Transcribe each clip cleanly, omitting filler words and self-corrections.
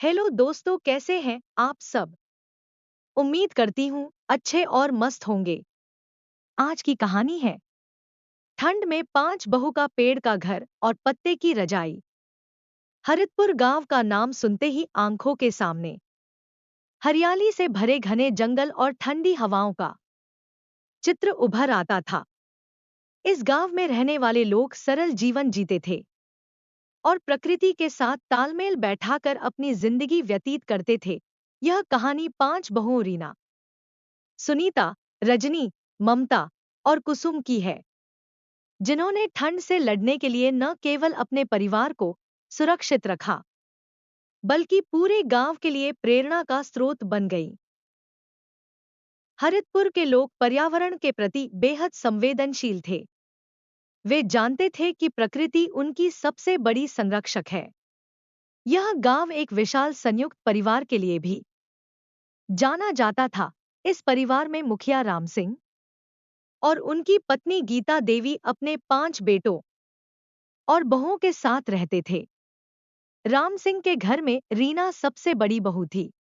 Hello दोस्तों, कैसे हैं आप सब। उम्मीद करती हूँ अच्छे और मस्त होंगे। आज की कहानी है ठंड में 5 बहू का पेड़ का घर और पत्ते की रजाई। हरितपुर गांव का नाम सुनते ही आंखों के सामने हरियाली से भरे घने जंगल और ठंडी हवाओं का चित्र उभर आता था। इस गांव में रहने वाले लोग सरल जीवन जीते थे और प्रकृति के साथ तालमेल बैठाकर अपनी जिंदगी व्यतीत करते थे। यह कहानी 5 बहुओं रीना, सुनीता, रजनी, ममता और कुसुम की है, जिन्होंने ठंड से लड़ने के लिए न केवल अपने परिवार को सुरक्षित रखा, बल्कि पूरे गांव के लिए प्रेरणा का स्रोत बन गई। हरितपुर के लोग पर्यावरण के प्रति बेहद संवेदनशील थे। वे जानते थे कि प्रकृति उनकी सबसे बड़ी संरक्षक है। यह गांव एक विशाल संयुक्त परिवार के लिए भी जाना जाता था। इस परिवार में मुखिया राम सिंह और उनकी पत्नी गीता देवी अपने 5 बेटों और बहुओं के साथ रहते थे। राम सिंह के घर में रीना सबसे बड़ी बहू थी।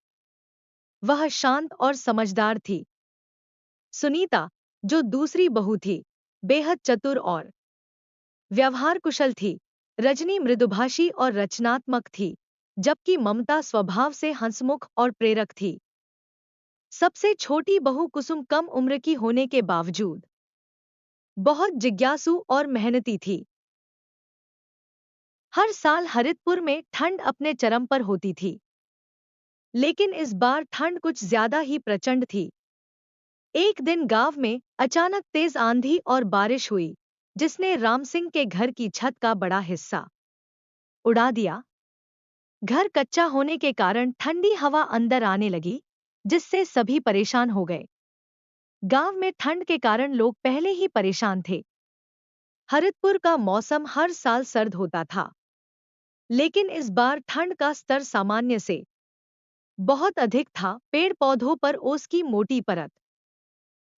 वह शांत और समझदार थी। सुनीता, जो दूसरी बहू थी, बेहद चतुर और व्यवहार कुशल थी। रजनी मृदुभाषी और रचनात्मक थी, जबकि ममता स्वभाव से हंसमुख और प्रेरक थी। सबसे छोटी बहू कुसुम कम उम्र की होने के बावजूद बहुत जिज्ञासु और मेहनती थी। हर साल हरितपुर में ठंड अपने चरम पर होती थी, लेकिन इस बार ठंड कुछ ज्यादा ही प्रचंड थी। एक दिन गांव में अचानक तेज आंधी और बारिश हुई, जिसने राम सिंह के घर की छत का बड़ा हिस्सा उड़ा दिया। घर कच्चा होने के कारण ठंडी हवा अंदर आने लगी, जिससे सभी परेशान हो गए। गांव में ठंड के कारण लोग पहले ही परेशान थे। हरितपुर का मौसम हर साल सर्द होता था, लेकिन इस बार ठंड का स्तर सामान्य से बहुत अधिक था। पेड़ पौधों पर ओस की मोटी परत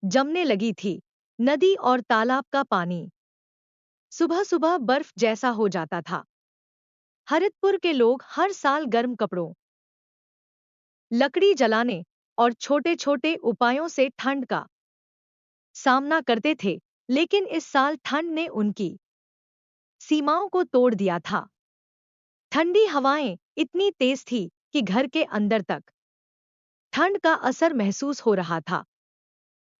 जमने लगी थी। नदी और तालाब का पानी सुबह सुबह बर्फ जैसा हो जाता था। हरितपुर के लोग हर साल गर्म कपड़ों, लकड़ी जलाने और छोटे छोटे उपायों से ठंड का सामना करते थे, लेकिन इस साल ठंड ने उनकी सीमाओं को तोड़ दिया था। ठंडी हवाएं इतनी तेज थी कि घर के अंदर तक ठंड का असर महसूस हो रहा था।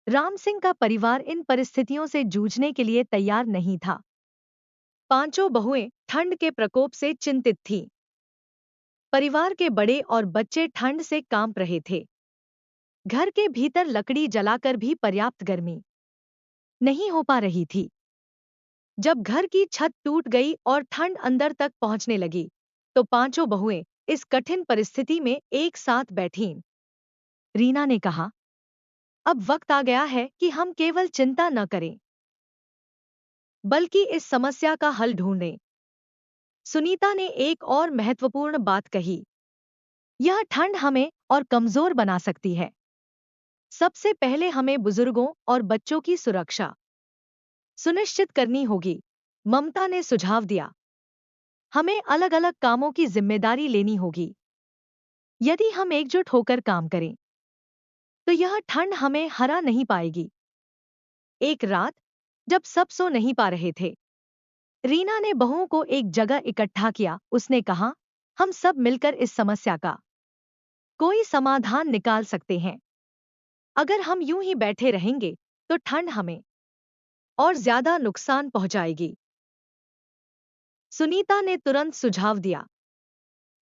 राम सिंह का परिवार इन परिस्थितियों से जूझने के लिए तैयार नहीं था। 5 बहुएं ठंड के प्रकोप से चिंतित थीं। परिवार के बड़े और बच्चे ठंड से कांप रहे थे। घर के भीतर लकड़ी जलाकर भी पर्याप्त गर्मी नहीं हो पा रही थी। जब घर की छत टूट गई और ठंड अंदर तक पहुंचने लगी, तो 5 बहुएं इस कठिन परिस्थिति में एक साथ बैठीं। रीना ने कहा, अब वक्त आ गया है कि हम केवल चिंता न करें, बल्कि इस समस्या का हल ढूंढें। सुनीता ने एक और महत्वपूर्ण बात कही, यह ठंड हमें और कमजोर बना सकती है। सबसे पहले हमें बुजुर्गों और बच्चों की सुरक्षा सुनिश्चित करनी होगी। ममता ने सुझाव दिया, हमें अलग अलग कामों की जिम्मेदारी लेनी होगी। यदि हम एकजुट होकर काम करें, तो यह ठंड हमें हरा नहीं पाएगी। एक रात जब सब सो नहीं पा रहे थे, रीना ने बहुओं को एक जगह इकट्ठा किया। उसने कहा, हम सब मिलकर इस समस्या का कोई समाधान निकाल सकते हैं। अगर हम यूं ही बैठे रहेंगे, तो ठंड हमें और ज्यादा नुकसान पहुंचाएगी। सुनीता ने तुरंत सुझाव दिया,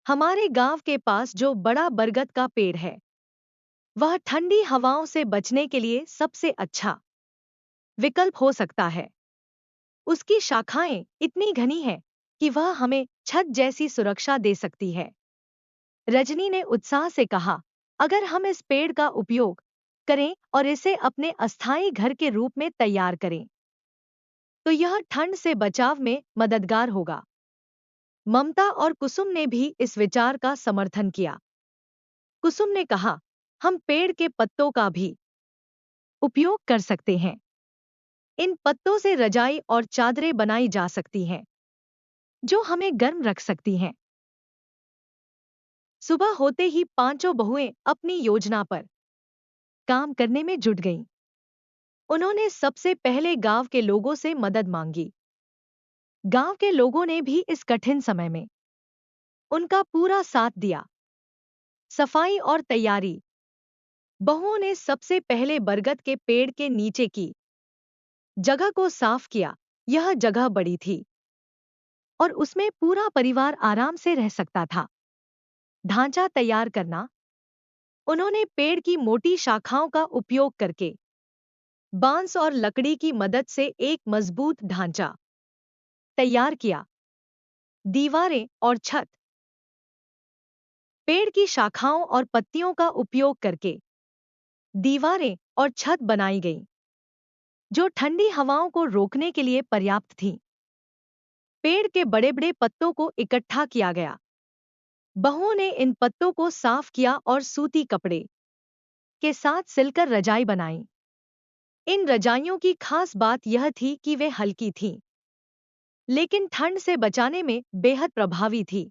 हमारे गांव के पास जो बड़ा बरगद का पेड़ है, वह ठंडी हवाओं से बचने के लिए सबसे अच्छा विकल्प हो सकता है। उसकी शाखाएं इतनी घनी हैं कि वह हमें छत जैसी सुरक्षा दे सकती है। रजनी ने उत्साह से कहा, अगर हम इस पेड़ का उपयोग करें और इसे अपने अस्थायी घर के रूप में तैयार करें, तो यह ठंड से बचाव में मददगार होगा। ममता और कुसुम ने भी इस विचार का समर्थन किया। कुसुम ने कहा, हम पेड़ के पत्तों का भी उपयोग कर सकते हैं। इन पत्तों से रजाई और चादरें बनाई जा सकती हैं, जो हमें गर्म रख सकती हैं। सुबह होते ही पांचों बहुएं अपनी योजना पर काम करने में जुट गईं। उन्होंने सबसे पहले गांव के लोगों से मदद मांगी। गांव के लोगों ने भी इस कठिन समय में उनका पूरा साथ दिया। सफाई और तैयारी। बहुओं ने सबसे पहले बरगद के पेड़ के नीचे की जगह को साफ किया। यह जगह बड़ी थी और उसमें पूरा परिवार आराम से रह सकता था। ढांचा तैयार करना। उन्होंने पेड़ की मोटी शाखाओं का उपयोग करके बांस और लकड़ी की मदद से एक मजबूत ढांचा तैयार किया। दीवारें और छत। पेड़ की शाखाओं और पत्तियों का उपयोग करके दीवारें और छत बनाई गईं, जो ठंडी हवाओं को रोकने के लिए पर्याप्त थीं। पेड़ के बड़े बड़े पत्तों को इकट्ठा किया गया। बहुओं ने इन पत्तों को साफ किया और सूती कपड़े के साथ सिलकर रजाई बनाई। इन रजाइयों की खास बात यह थी कि वे हल्की थीं, लेकिन ठंड से बचाने में बेहद प्रभावी थी।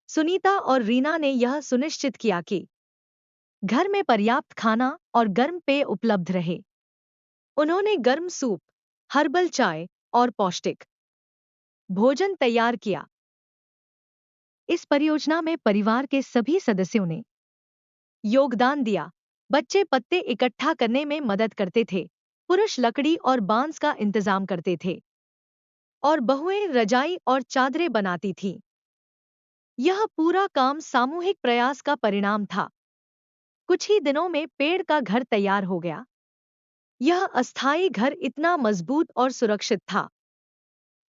सुनीता और रीना ने यह सुनिश्चित किया कि घर में पर्याप्त खाना और गर्म पेय उपलब्ध रहे। उन्होंने गर्म सूप, हर्बल चाय और पौष्टिक भोजन तैयार किया। इस परियोजना में परिवार के सभी सदस्यों ने योगदान दिया। बच्चे पत्ते इकट्ठा करने में मदद करते थे, पुरुष लकड़ी और बांस का इंतजाम करते थे और बहुएं रजाई और चादरें बनाती थीं। यह पूरा काम सामूहिक प्रयास का परिणाम था। कुछ ही दिनों में पेड़ का घर तैयार हो गया। यह अस्थायी घर इतना मजबूत और सुरक्षित था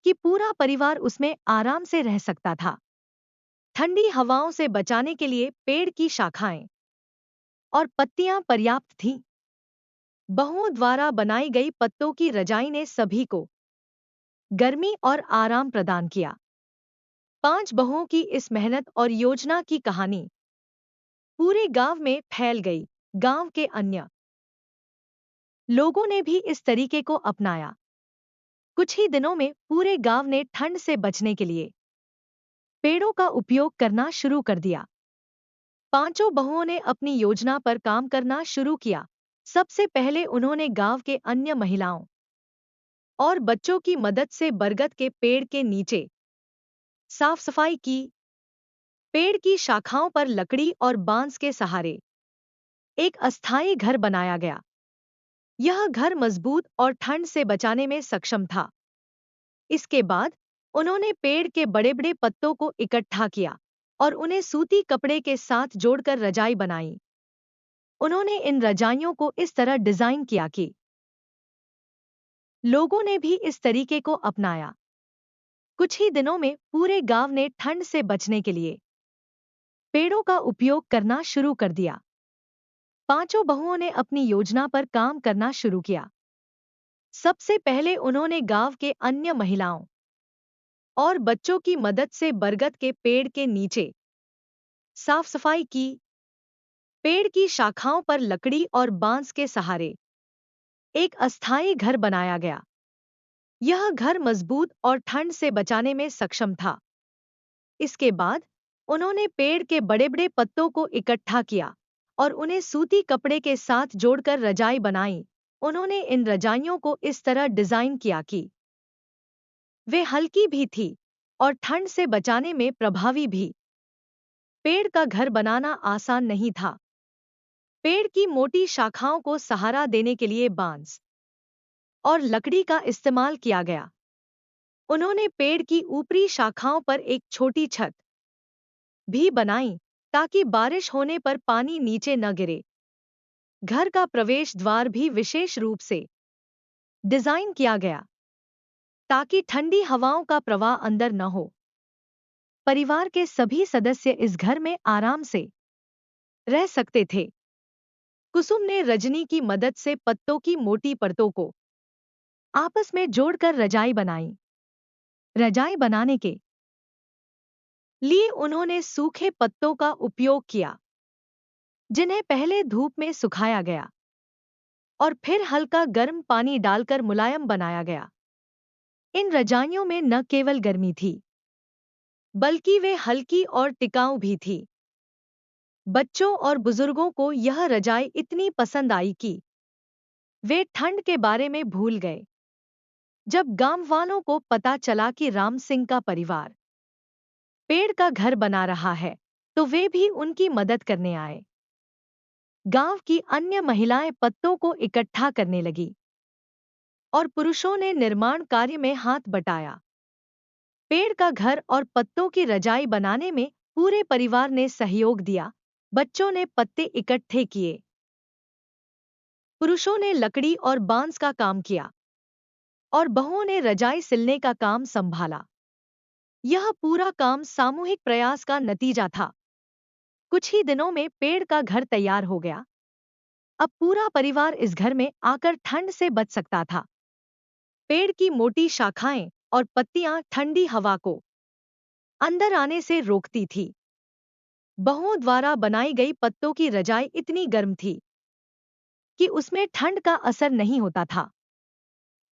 कि पूरा परिवार उसमें आराम से रह सकता था। ठंडी हवाओं से बचाने के लिए पेड़ की शाखाएं और पत्तियां पर्याप्त थीं। बहुओं द्वारा बनाई गई पत्तों की रजाई ने सभी को गर्मी और आराम प्रदान किया। 5 बहुओं की इस मेहनत और योजना की कहानी पूरे गांव में फैल गई। गांव के अन्य लोगों ने भी इस तरीके को अपनाया। कुछ ही दिनों में पूरे गांव ने ठंड से बचने के लिए पेड़ों का उपयोग करना शुरू कर दिया। पांचों बहुओं ने अपनी योजना पर काम करना शुरू किया। सबसे पहले उन्होंने गांव के अन्य महिलाओं और बच्चों की मदद से बरगद के पेड़ के नीचे साफ सफाई की। पेड़ की शाखाओं पर लकड़ी और बांस के सहारे एक अस्थायी घर बनाया गया। यह घर मजबूत और ठंड से बचाने में सक्षम था। इसके बाद उन्होंने पेड़ के बड़े बड़े पत्तों को इकट्ठा किया और उन्हें सूती कपड़े के साथ जोड़कर रजाई बनाई। उन्होंने इन रजाइयों को इस तरह डिजाइन किया कि लोगों ने भी इस तरीके को अपनाया। कुछ ही दिनों में पूरे गांव ने ठंड से बचने के लिए पेड़ों का उपयोग करना शुरू कर दिया। पांचों बहुओं ने अपनी योजना पर काम करना शुरू किया। सबसे पहले उन्होंने गांव के अन्य महिलाओं और बच्चों की मदद से बरगद के पेड़ के नीचे साफ सफाई की। पेड़ की शाखाओं पर लकड़ी और बांस के सहारे एक अस्थायी घर बनाया गया। यह घर मजबूत और ठंड से बचाने में सक्षम था। इसके बाद उन्होंने पेड़ के बड़े बड़े पत्तों को इकट्ठा किया और उन्हें सूती कपड़े के साथ जोड़कर रजाई बनाई। उन्होंने इन रजाइयों को इस तरह डिजाइन किया कि वे हल्की भी थी और ठंड से बचाने में प्रभावी भी। पेड़ का घर बनाना आसान नहीं था। पेड़ की मोटी शाखाओं को सहारा देने के लिए बांस और लकड़ी का इस्तेमाल किया गया। उन्होंने पेड़ की ऊपरी शाखाओं पर एक छोटी छत भी बनाई ताकि बारिश होने पर पानी नीचे न गिरे। घर का प्रवेश द्वार भी विशेष रूप से डिजाइन किया गया ताकि ठंडी हवाओं का प्रवाह अंदर न हो। परिवार के सभी सदस्य इस घर में आराम से रह सकते थे। कुसुम ने रजनी की मदद से पत्तों की मोटी परतों को आपस में जोड़कर रजाई बनाई। रजाई बनाने के लिए उन्होंने सूखे पत्तों का उपयोग किया, जिन्हें पहले धूप में सुखाया गया और फिर हल्का गर्म पानी डालकर मुलायम बनाया गया। इन रजाइयों में न केवल गर्मी थी, बल्कि वे हल्की और टिकाऊ भी थी। बच्चों और बुजुर्गों को यह रजाई इतनी पसंद आई कि वे ठंड के बारे में भूल गए। जब गांव वालों को पता चला कि राम सिंह का परिवार पेड़ का घर बना रहा है, तो वे भी उनकी मदद करने आए। गांव की अन्य महिलाएं पत्तों को इकट्ठा करने लगी और पुरुषों ने निर्माण कार्य में हाथ बटाया। पेड़ का घर और पत्तों की रजाई बनाने में पूरे परिवार ने सहयोग दिया। बच्चों ने पत्ते इकट्ठे किए, पुरुषों ने लकड़ी और बांस का काम किया और बहुओं ने रजाई सिलने का काम संभाला। यह पूरा काम सामूहिक प्रयास का नतीजा था। कुछ ही दिनों में पेड़ का घर तैयार हो गया। अब पूरा परिवार इस घर में आकर ठंड से बच सकता था। पेड़ की मोटी शाखाएं और पत्तियां ठंडी हवा को अंदर आने से रोकती थी। बहुओं द्वारा बनाई गई पत्तों की रजाई इतनी गर्म थी कि उसमें ठंड का असर नहीं होता था।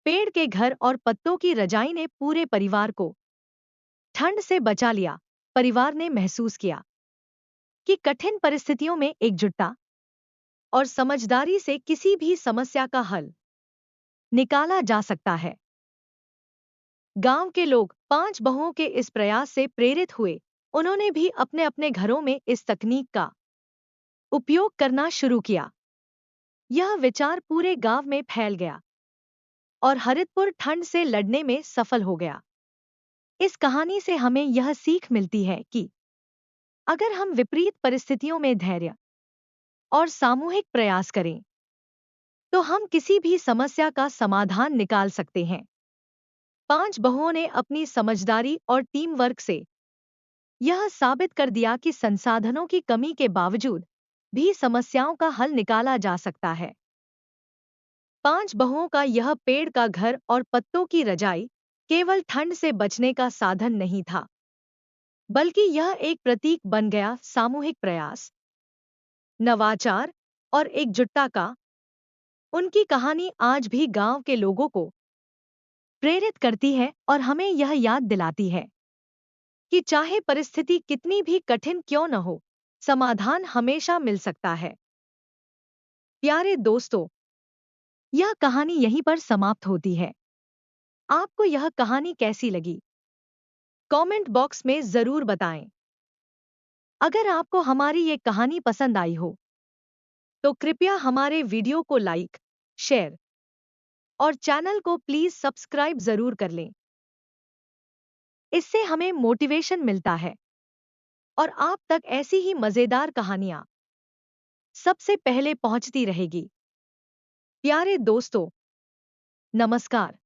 पेड़ के घर और पत्तों की रजाई ने पूरे परिवार को ठंड से बचा लिया। परिवार ने महसूस किया कि कठिन परिस्थितियों में एकजुटता और समझदारी से किसी भी समस्या का हल निकाला जा सकता है। गांव के लोग 5 बहुओं के इस प्रयास से प्रेरित हुए। उन्होंने भी अपने अपने घरों में इस तकनीक का उपयोग करना शुरू किया। यह विचार पूरे गांव में फैल गया और हरितपुर ठंड से लड़ने में सफल हो गया। इस कहानी से हमें यह सीख मिलती है कि अगर हम विपरीत परिस्थितियों में धैर्य और सामूहिक प्रयास करें, तो हम किसी भी समस्या का समाधान निकाल सकते हैं। 5 बहुओं ने अपनी समझदारी और टीम वर्क से यह साबित कर दिया कि संसाधनों की कमी के बावजूद भी समस्याओं का हल निकाला जा सकता है। 5 बहुओं का यह पेड़ का घर और पत्तों की रजाई केवल ठंड से बचने का साधन नहीं था, बल्कि यह एक प्रतीक बन गया सामूहिक प्रयास, नवाचार और एकजुटता का। उनकी कहानी आज भी गांव के लोगों को प्रेरित करती है और हमें यह याद दिलाती है कि चाहे परिस्थिति कितनी भी कठिन क्यों न हो, समाधान हमेशा मिल सकता है। प्यारे दोस्तों, यह कहानी यहीं पर समाप्त होती है। आपको यह कहानी कैसी लगी? कमेंट बॉक्स में जरूर बताएं। अगर आपको हमारी ये कहानी पसंद आई हो, तो कृपया हमारे वीडियो को लाइक, शेयर और चैनल को प्लीज सब्सक्राइब जरूर कर लें। इससे हमें मोटिवेशन मिलता है और आप तक ऐसी ही मजेदार कहानियां सबसे पहले पहुंचती रहेगी। प्यारे दोस्तों, नमस्कार।